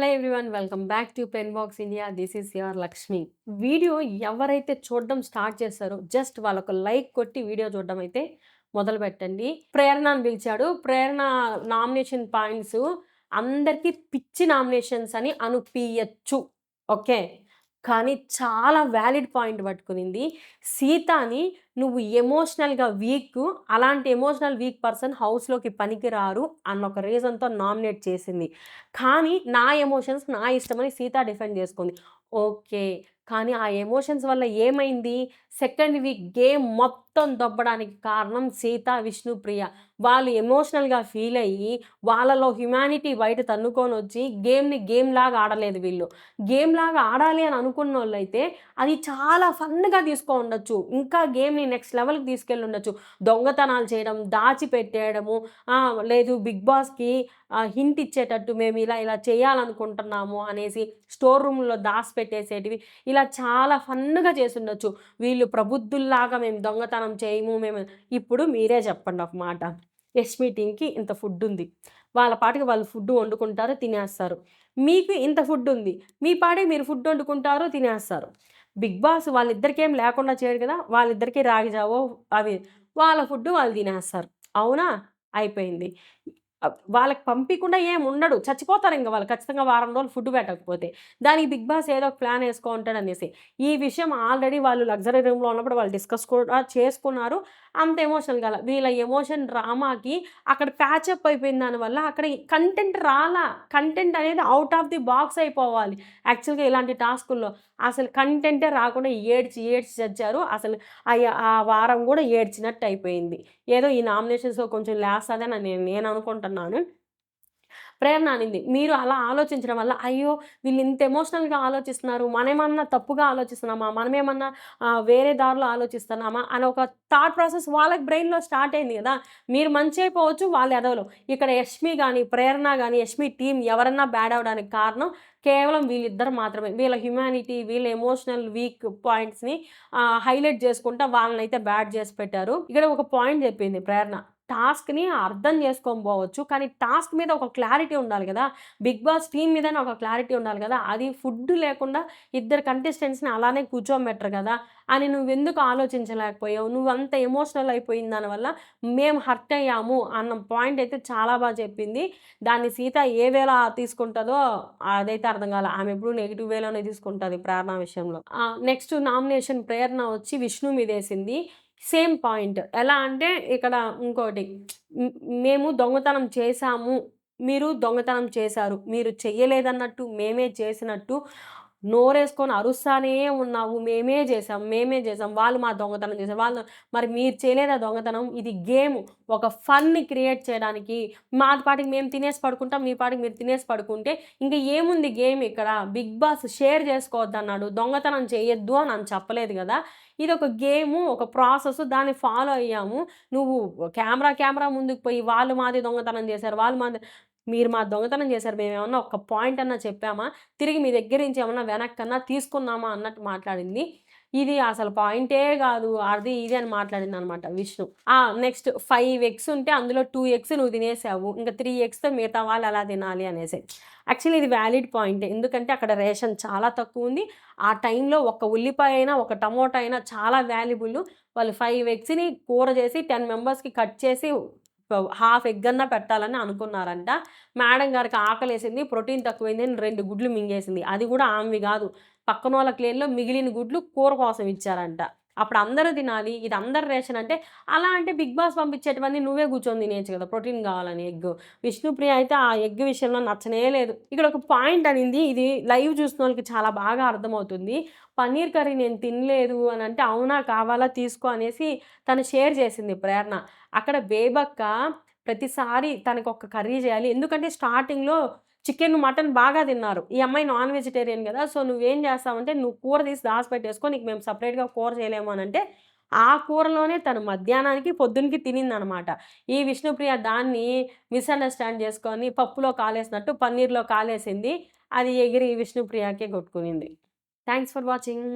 Hello everyone welcome back to pen box India. This is your Lakshmi. Video ఎవరైతే చూడడం start చేస్తారో just వాళ్ళొక like కొట్టి వీడియో చూడడం అయితే మొదలు పెట్టండి. ప్రేరణని పిలిచాడు. ప్రేరణ నామినేషన్ పాయింట్స్ అందరికీ పిచ్చి నామినేషన్స్ అని అనిపియచ్చు. ఓకే. కానీ చాలా వ్యాలిడ్ పాయింట్ పట్టుకునింది. సీతని నువ్వు ఎమోషనల్‌గా వీక్, అలాంటి ఎమోషనల్ వీక్ పర్సన్ హౌస్‌లోకి పనికిరారు అన్న ఒక రీజన్‌తో నామినేట్ చేసింది. కానీ నా ఎమోషన్స్ నా ఇష్టమని సీత డిఫెండ్ చేసుకుంది. ఓకే. కానీ ఆ ఎమోషన్స్ వల్ల ఏమైంది? సెకండ్ వీక్ గేమ్ మొత్తం దొబ్బడానికి కారణం సీత, విష్ణుప్రియ. వాళ్ళు ఎమోషనల్‌గా ఫీల్ అయ్యి, వాళ్ళలో హ్యుమానిటీ బయట తన్నుకొనొచ్చి గేమ్‌ని గేమ్‌లాగా ఆడలేదు వీళ్ళు. గేమ్‌లాగా ఆడాలి అని అనుకున్నోళ్ళైతే అది చాలా ఫన్‌గా తీసుకోనుండొచ్చు. ఇంకా గేమ్‌ని నెక్స్ట్ లెవెల్‌కి తీసుకెళ్ళుండొచ్చు. దొంగతనాలు చేయడం, దాచిపెట్టేయడము, లేదు బిగ్ బాస్‌కి హింట్ ఇచ్చేటట్టు మేము ఇలా ఇలా చేయాలనుకుంటున్నాము అనేసి స్టోర్ రూమ్‌లో దాసిపెట్టేసేటివి. ఇలా చాలా ఫన్‌గా చేసుండొచ్చు. వీళ్ళు ప్రబుద్ధుల్లాగా మేము దొంగతనం చేయము ఇప్పుడు మీరే చెప్పండి ఒక మాట. యష్మి టీమ్‌కి ఇంత ఫుడ్డుంది. వాళ్ళ పాటికి వాళ్ళు ఫుడ్ వండుకుంటారు, తినేస్తారు. మీకు ఇంత ఫుడ్డుంది. మీ పాటికి మీరు ఫుడ్ వండుకుంటారు, తినేస్తారు. బిగ్ బాస్ వాళ్ళిద్దరికేం లేకుండా చేయడు కదా! వాళ్ళిద్దరికీ రాగి జావో అవి వాళ్ళ ఫుడ్ వాళ్ళు తినేస్తారు. అవునా? అయిపోయింది. వాళ్ళకి పంపియకుండా ఏముండడు. చచ్చిపోతారింక వాళ్ళు ఖచ్చితంగా వారం రోజులు ఫుడ్ పెట్టకపోతే. దానికి బిగ్ బాస్ ఏదో ఒక ప్లాన్ ఏసుకో ఉంటాడనేసి. ఈ విషయం ఆల్రెడీ వాళ్ళు లగ్జరీ రూమ్‌లో ఉన్నప్పుడు వాళ్ళు డిస్కస్ కూడా చేసుకున్నారు. అంత ఎమోషనల్ కాల. వీళ్ళ ఎమోషన్ డ్రామాకి అక్కడ ప్యాచప్ అయిపోయిన దానివల్ల అక్కడ కంటెంట్ రాలా. కంటెంట్ అనేది ఔట్ ఆఫ్ ది బాక్స్ అయిపోవాలి. యాక్చువల్‌గా ఇలాంటి టాస్కుల్లో అసలు కంటెంటే రాకుండా ఏడ్చి, ఏడ్చి చచ్చారు. అసలు ఆ వారం గూడా ఏడ్చినట్టు అయిపోయింది. ఏదో ఈ నామినేషన్స్‌లో కొంచెం లేస్తదని నేను అనుకుంటున్నాను. ప్రేరణ అనింది. మీరు అలా ఆలోచించడం వల్ల, అయ్యో! వీళ్ళు ఇంత ఎమోషనల్‌గా ఆలోచిస్తున్నారు. మనమేమన్నా తప్పుగా ఆలోచిస్తున్నామా? మనమేమన్నా వేరే దారిలో ఆలోచిస్తున్నామా? అని ఒక థాట్ ప్రాసెస్ వాళ్ళకి బ్రెయిన్‌లో స్టార్ట్ అయింది గదా! మీరు మంచి అయిపోవచ్చు, వాళ్ళు ఎదవలు. ఇక్కడ యష్మి గాని, ప్రేరణ గాని, యష్మి టీమ్ ఎవరన్నా బ్యాడ్ అవ్వడానికి కారణం కేవలం వీళ్ళిద్దరు మాత్రమే. వీళ్ళ హ్యుమానిటీ, వీళ్ళ ఎమోషనల్ వీక్ పాయింట్స్‌ని హైలైట్ చేసుకుంటా వాళ్ళనైతే బ్యాడ్ చేసి పెట్టారు. ఇక్కడ ఒక పాయింట్ చెప్పింది ప్రేరణ. టాస్క్‌ని అర్థం చేసుకోకపోవచ్చు. కానీ టాస్క్ మీద ఒక క్లారిటీ ఉండాలి గదా! బిగ్ బాస్ టీమ్ మీదైనా ఒక క్లారిటీ ఉండాలి గదా! అది ఫుడ్ లేకుండా ఇద్దరు కంటెస్టెంట్స్‌ని అలానే కూర్చోబెట్టరు గదా! అని నువ్వెందుకు ఆలోచించలేకపోయావు? నువ్వంత ఎమోషనల్ అయిపోయిన దానివల్ల మేము హర్ట్ అయ్యాము అన్న పాయింట్ అయితే చాలా చెప్పింది. దాన్ని సీత ఏ వేలో తీసుకుంటదో అదైతే అర్థం కాలే. ఆమె ఎప్పుడు నెగెటివ్ వేలోనే తీసుకుంటది ప్రేరణ విషయంలో. నెక్స్ట్ నామినేషన్ ప్రేరణ వచ్చి విష్ణు మీదేసింది. Same point. ఎలా అంటే ఇక్కడ ఇంకోటి మేము దొంగతనం చేశాము. మీరు దొంగతనం చేశారు. మీరు చెయ్యలేదన్నట్టు మేమే చేసినట్టు నోరేసుకొని అరుస్తానే ఉన్నావు. మేమే చేసాం. మేమే చేసాం. వాళ్ళు మా దొంగతనం చేసారు. మరి మీరు చేయలేదా దొంగతనం? ఇది గేము. ఒక ఫన్‌ని క్రియేట్ చేయడానికి మా పాటికి మేము తినేసి పడుకుంటాం. మీ పాటికి మీరు తినేసి పడుకుంటే ఇంక ఏముంది గేమ్ ఇక్కడ? బిగ్ బాస్ షేర్ చేసుకోవద్దన్నాడు. దొంగతనం చేయొద్దు అని చెప్పలేదు గదా! ఇదొక గేము, ఒక ప్రాసెస్ దాన్ని ఫాలో అయ్యాము. నువ్వు కెమెరా ముందుకు పోయి వాళ్ళు మాది దొంగతనం చేశారు. మీరు మా దొంగతనం చేశారు. మేమేమన్నా ఒక్క పాయింట్ అన్నా చెప్పామా? తిరిగి మీ దగ్గర నుంచి ఏమన్నా వెనక్కన్నా తీసుకున్నామా అన్నట్టు మాట్లాడింది. ఇది అసలు పాయింటే గాదు. అది ఇది అని మాట్లాడిందనమాట విష్ణు. నెక్స్ట్ 5 ఎగ్స్ ఉంటే అందులో 2 ఎగ్స్ నువ్వు తినేసావు. ఇంక 3 ఎగ్స్‌తో మిగతా వాళ్ళు ఎలా తినాలి అనేసి. యాక్చువల్లీ ఇది వాలిడ్ పాయింటే. ఎందుకంటే అక్కడ రేషన్ చాలా తక్కువుంది. ఆ టైంలో ఒక ఉల్లిపాయ అయినా, ఒక టమోటా అయినా చాలా వాల్యుబుల్. వాళ్ళు 5 ఎగ్స్‌ని కూర చేసి 10 మెంబర్స్‌కి కట్ చేసి హాఫ్ ఎగ్ అన్నా పెట్టాలని అనుకున్నారంట. మేడం గారికి ఆకలేసింది. ప్రోటీన్ తక్కువైంది అని 2 గుడ్లు మింగేసింది. అది గూడా ఆమెవి గాదు. పక్కనోళ్ళ ప్లేట్‌లో మిగిలిన గుడ్లు కూర కోసం ఇచ్చారంట. అప్పుడు అందరూ తినాలి. ఇది అందరి రేషన్ అంటే, అలా అంటే బిగ్ బాస్ పంపించేటివన్నీ నువ్వే కూర్చొని తినేయొచ్చు కదా! ప్రోటీన్ కావాలని ఎగ్. విష్ణుప్రియ అయితే ఆ ఎగ్ విషయంలో నచ్చనే లేదు. ఇక్కడ ఒక పాయింట్ అనింది. ఇది లైవ్ చూసినోళ్ళకి చాలా బాగా అర్థమవుతుంది. పన్నీర్ కర్రీ నేను తినలేదు అనంటే, అవునా కావాలా తీసుకో అనేసి తను షేర్ చేసింది ప్రేరణ. అక్కడ బేబక్క ప్రతిసారి తనకొక కర్రీ చేయాలి. ఎందుకంటే స్టార్టింగ్‌లో చికెను, మటన్ బాగా తిన్నారు. ఈ అమ్మాయి నాన్ వెజిటేరియన్ గదా! సో, నువ్వేం చేస్తావంటే, నువ్వు కూర తీసి దాసిపెట్టేసుకో. నీకు మేము సెపరేట్‌గా కూర చేయలేము అనంటే, ఆ కూరలోనే తను మధ్యాహ్నానికి, పొద్దునకి తినిందనమాట. ఈ విష్ణుప్రియ దాన్ని మిస్‌అండర్‌స్టాండ్ చేసుకొని పప్పులో కాలేసినట్టు పన్నీర్‌లో కాలేసింది. అది ఎగిరి విష్ణుప్రియకే కొట్టుకునింది. Thanks for watching.